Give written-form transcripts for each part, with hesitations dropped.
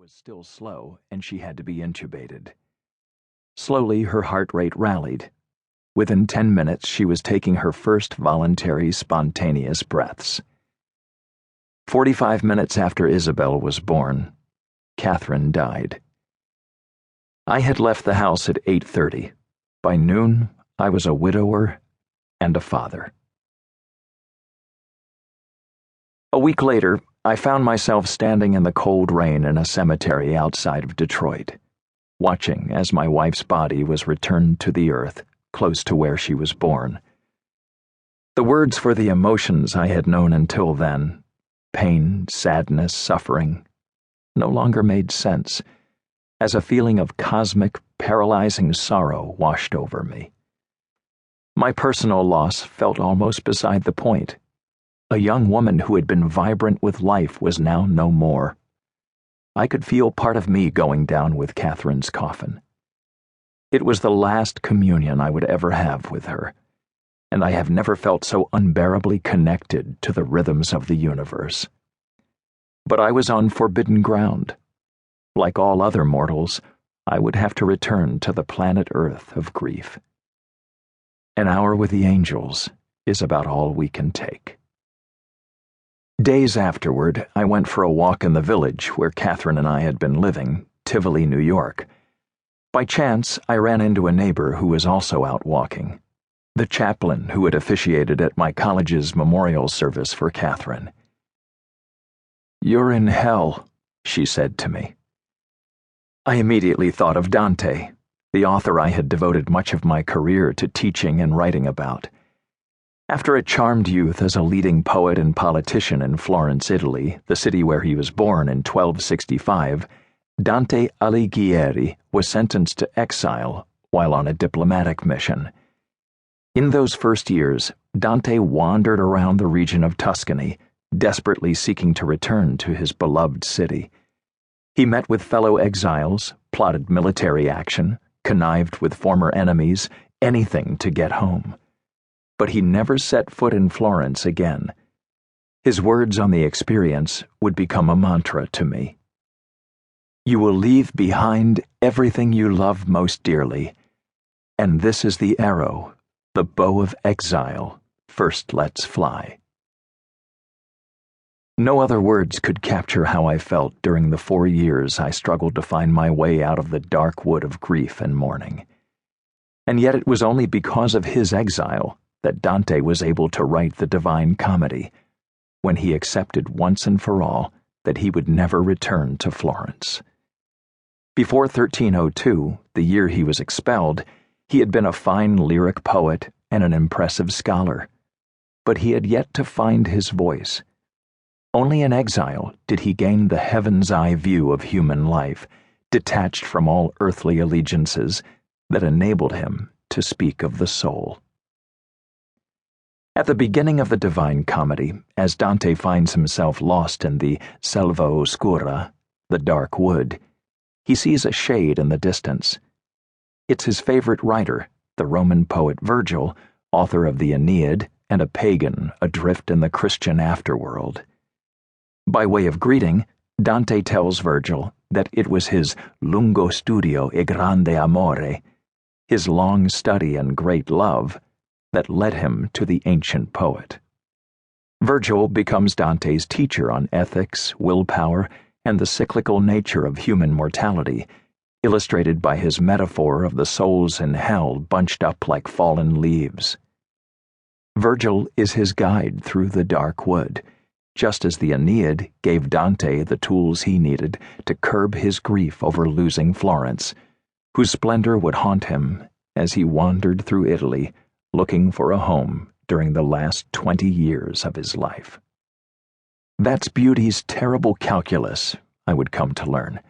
was still slow, and she had to be intubated. Slowly, her heart rate rallied. Within 10 minutes, she was taking her first voluntary, spontaneous breaths. 45 minutes after Isabel was born, Katherine died. I had left the house at 8:30. By noon, I was a widower and a father. A week later, I found myself standing in the cold rain in a cemetery outside of Detroit, watching as my wife's body was returned to the earth, close to where she was born. The words for the emotions I had known until then, pain, sadness, suffering, no longer made sense, as a feeling of cosmic, paralyzing sorrow washed over me. My personal loss felt almost beside the point. A young woman who had been vibrant with life was now no more. I could feel part of me going down with Katherine's coffin. It was the last communion I would ever have with her, and I have never felt so unbearably connected to the rhythms of the universe. But I was on forbidden ground. Like all other mortals, I would have to return to the planet Earth of grief. An hour with the angels is about all we can take. Days afterward, I went for a walk in the village where Katherine and I had been living, Tivoli, New York. By chance, I ran into a neighbor who was also out walking, the chaplain who had officiated at my college's memorial service for Katherine. "You're in hell," she said to me. I immediately thought of Dante, the author I had devoted much of my career to teaching and writing about. After a charmed youth as a leading poet and politician in Florence, Italy, the city where he was born in 1265, Dante Alighieri was sentenced to exile while on a diplomatic mission. In those first years, Dante wandered around the region of Tuscany, desperately seeking to return to his beloved city. He met with fellow exiles, plotted military action, connived with former enemies, anything to get home. But he never set foot in Florence again. His words on the experience would become a mantra to me. "You will leave behind everything you love most dearly, and this is the arrow, the bow of exile, first lets fly." No other words could capture how I felt during the 4 years I struggled to find my way out of the dark wood of grief and mourning. And yet it was only because of his exile that Dante was able to write the Divine Comedy, when he accepted once and for all that he would never return to Florence. Before 1302, the year he was expelled, he had been a fine lyric poet and an impressive scholar, but he had yet to find his voice. Only in exile did he gain the heaven's-eye view of human life, detached from all earthly allegiances, that enabled him to speak of the soul. At the beginning of the Divine Comedy, as Dante finds himself lost in the Selva Oscura, the dark wood, he sees a shade in the distance. It's his favorite writer, the Roman poet Virgil, author of the Aeneid, and a pagan adrift in the Christian afterworld. By way of greeting, Dante tells Virgil that it was his lungo studio e grande amore, his long study and great love, that led him to the ancient poet. Virgil becomes Dante's teacher on ethics, willpower, and the cyclical nature of human mortality, illustrated by his metaphor of the souls in hell bunched up like fallen leaves. Virgil is his guide through the dark wood, just as the Aeneid gave Dante the tools he needed to curb his grief over losing Florence, whose splendor would haunt him as he wandered through Italy, looking for a home during the last 20 years of his life. That's beauty's terrible calculus, I would come to learn.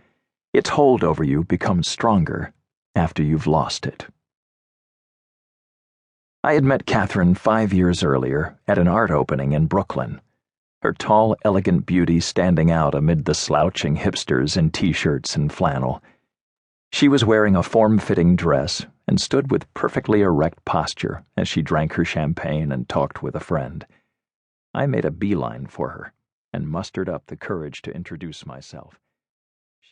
Its hold over you becomes stronger after you've lost it. I had met Katherine 5 years earlier at an art opening in Brooklyn, her tall, elegant beauty standing out amid the slouching hipsters in t-shirts and flannel. She was wearing a form-fitting dress and stood with perfectly erect posture as she drank her champagne and talked with a friend. I made a beeline for her and mustered up the courage to introduce myself.